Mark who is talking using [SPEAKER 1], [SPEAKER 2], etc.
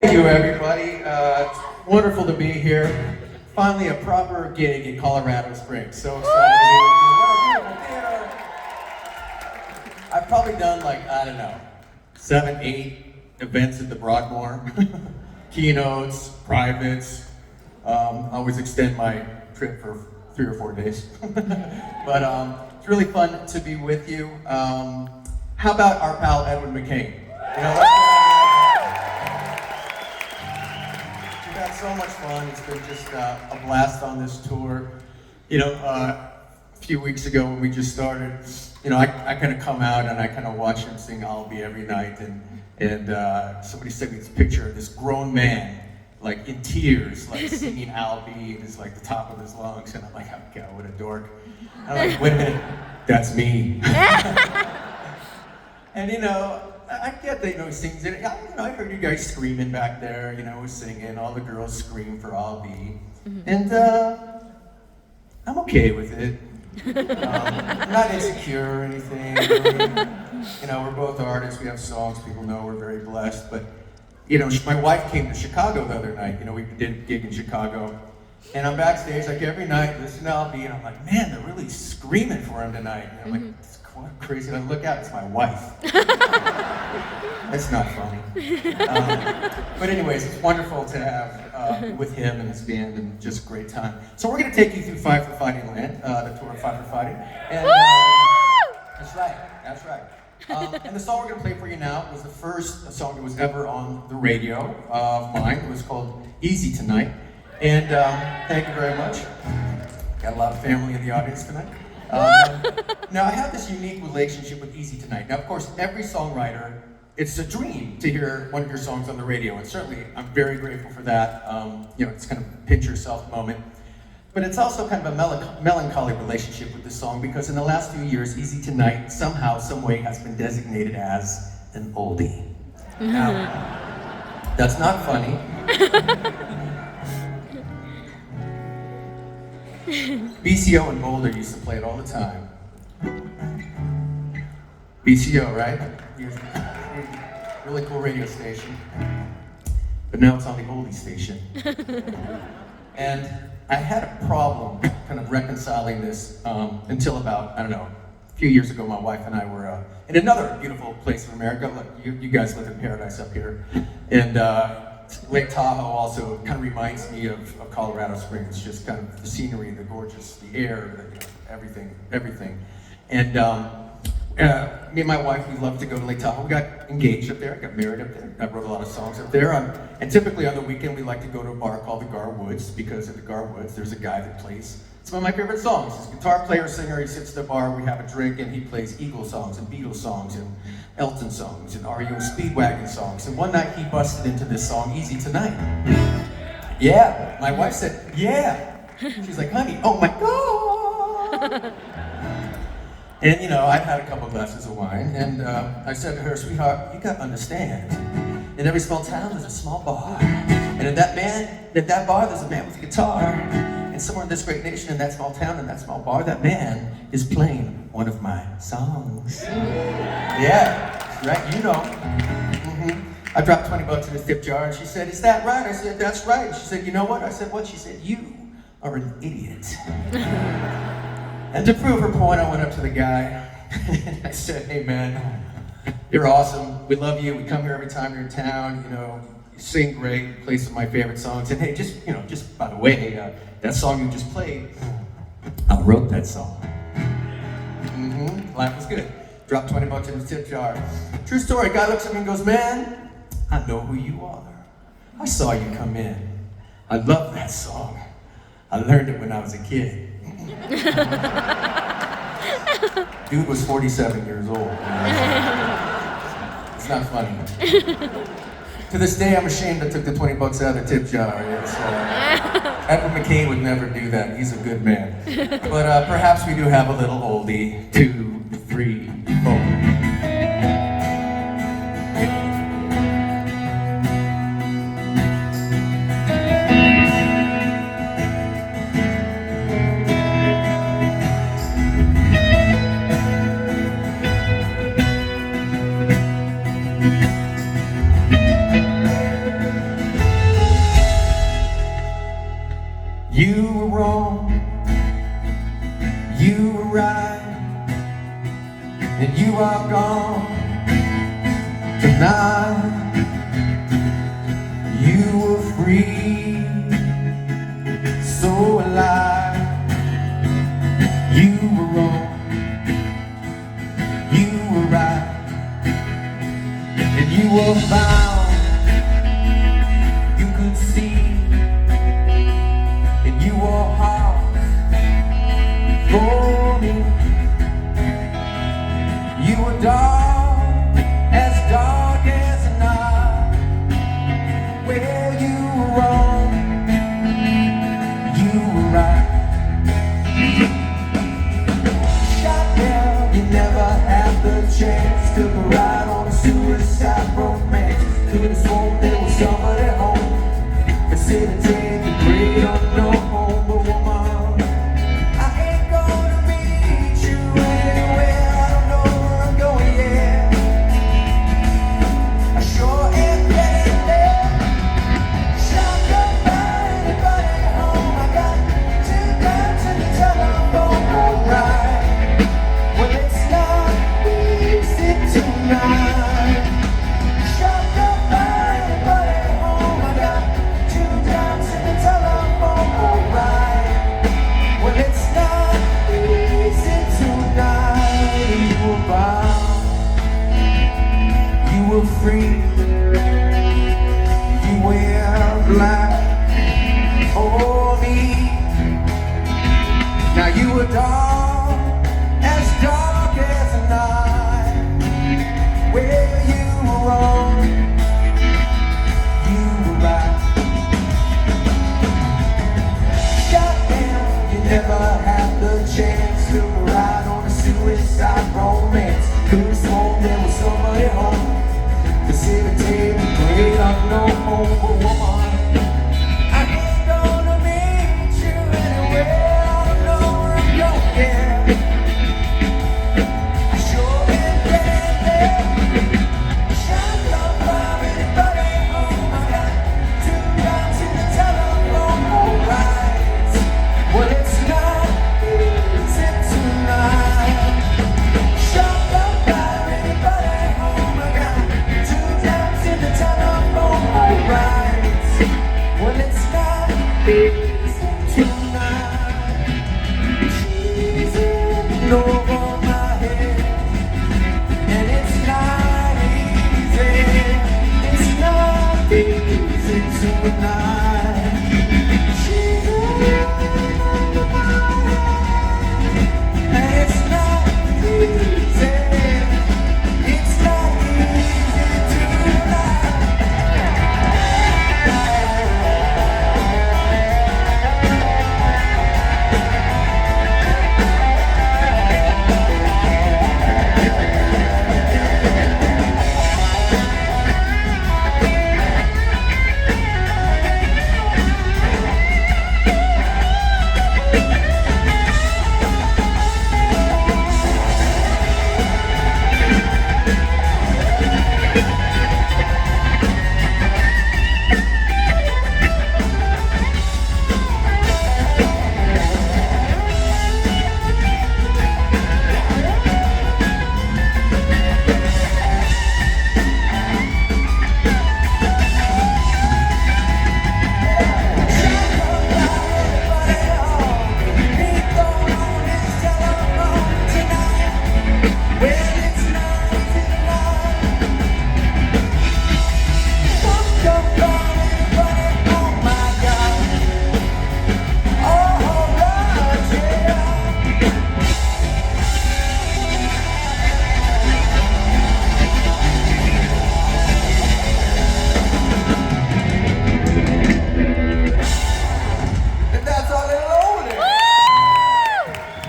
[SPEAKER 1] Thank you, everybody. It's wonderful to be here. Finally, a proper gig in Colorado Springs. So excited to be with you. What a beautiful theater. I've probably done I don't know, 7, 8 events at the Broadmoor. Keynotes, privates. Always extend my trip for 3 or 4 days. But it's really fun to be with you. How about our pal Edwin McCain? We've had so much fun. It's been just a blast on this tour. A few weeks ago when we just started, I kind of come out and I kind of watch him sing "I'll Be" every night, and somebody sent me this picture of this grown man, in tears, singing "I'll Be" and it's the top of his lungs, and I'm like, oh God, what a dork. I'm like, wait a minute, that's me. And I get that, he sings it. I heard you guys screaming back there, singing. All the girls scream for "I'll Be." And I'm okay with it. I'm not insecure or anything. We're both artists. We have songs. People know we're very blessed. But, my wife came to Chicago the other night. We did a gig in Chicago. And I'm backstage every night, listening to "I'll Be," and I'm like, man, they're really screaming for him tonight. And I'm like, it's crazy. And I look out, it's my wife. That's not funny. But anyways, it's wonderful to have with him and his band, and just a great time. So we're going to take you through Five for Fighting Land, the tour of Five for Fighting. And that's right. And the song we're going to play for you now was the first song that was ever on the radio of mine. It was called "Easy Tonight." And thank you very much. Got a lot of family in the audience tonight. Now, I have this unique relationship with "Easy Tonight." Now, of course, every songwriter, it's a dream to hear one of your songs on the radio, and certainly I'm very grateful for that. It's kind of a pinch yourself moment. But it's also kind of a melancholy relationship with this song, because in the last few years, "Easy Tonight" somehow, some way has been designated as an oldie. Now, that's not funny. BCO in Boulder used to play it all the time. BCO, right? Really cool radio station. But now it's on the oldie station. And I had a problem kind of reconciling this until about, I don't know, a few years ago. My wife and I were in another beautiful place in America. Look, you guys live in paradise up here. And Lake Tahoe also kind of reminds me of Colorado Springs, just kind of the scenery, the gorgeous, the air, everything. And me and my wife, we love to go to Lake Tahoe. We got engaged up there, got married up there. I wrote a lot of songs up there. And typically on the weekend, we like to go to a bar called the Garwoods, because at the Garwoods, there's a guy that plays some of my favorite songs. He's a guitar player, singer. He sits at the bar, we have a drink, and he plays Eagles songs and Beatles songs and Elton songs and REO Speedwagon songs. And one night he busted into this song, "Easy Tonight." Yeah, my wife said, yeah. She's like, honey, oh my God. And I'd had a couple glasses of wine, and I said to her, sweetheart, you gotta understand, in every small town there's a small bar. And in that bar there's a man with a guitar. And somewhere in this great nation, in that small town, in that small bar, that man is playing one of my songs. Yeah, right, I dropped $20 in his tip jar, and she said, is that right? I said, that's right. And she said, you know what? I said, what? She said, you are an idiot. And to prove her point, I went up to the guy, and I said, hey man, you're awesome. We love you. We come here every time you're in town. You sing great, you play some of my favorite songs. And hey, just by the way, that song you just played, I wrote that song. Life was good. Dropped $20 in his tip jar. True story. Guy looks at me and goes, man, I know who you are. I saw you come in. I love that song. I learned it when I was a kid. Dude was 47 years old. It's not funny. To this day, I'm ashamed I took the $20 out of the tip jar. Edwin McCain would never do that. He's a good man. But perhaps we do have a little oldie. 2, 3, 4. You were wrong, you were right, and you are gone tonight. You were free, so alive. You were wrong, you were right, and you were found. You could see, and you were hard for me. You were dark as the night. Well, you were wrong, you were right. Shot down, you never had the chance. Took a ride on a suicide romance. Could've sworn there was somebody home, facilitating the great unknown. But woman, I ain't gonna meet you anywhere. I don't know where I'm going yet. I sure am getting there. Shot up by anybody home. I got 2 guns in the telephone. Alright, well it's not easy tonight. Shot up by anybody home. I got 2 guns in the telephone. Alright, well it's not easy tonight. You were bound, you were free. You wear black for me. Now you were dark as the night. Well, you were wrong, you were right. Goddamn, you never had the chance to ride on a suicide romance. Could've sworn there was somebody home, facilitating the great unknown. But woman, I ain't gonna meet you anywhere. I don't know where I'm going yet. I sure am getting there. Shot up by anybody home. I got 2 guns in the telephone. Alright, well it's not easy tonight. Shot up by anybody home. I got 2 guns in the telephone. Alright, well it's not easy tonight. She's in over my head, and it's not easy. It's not easy tonight.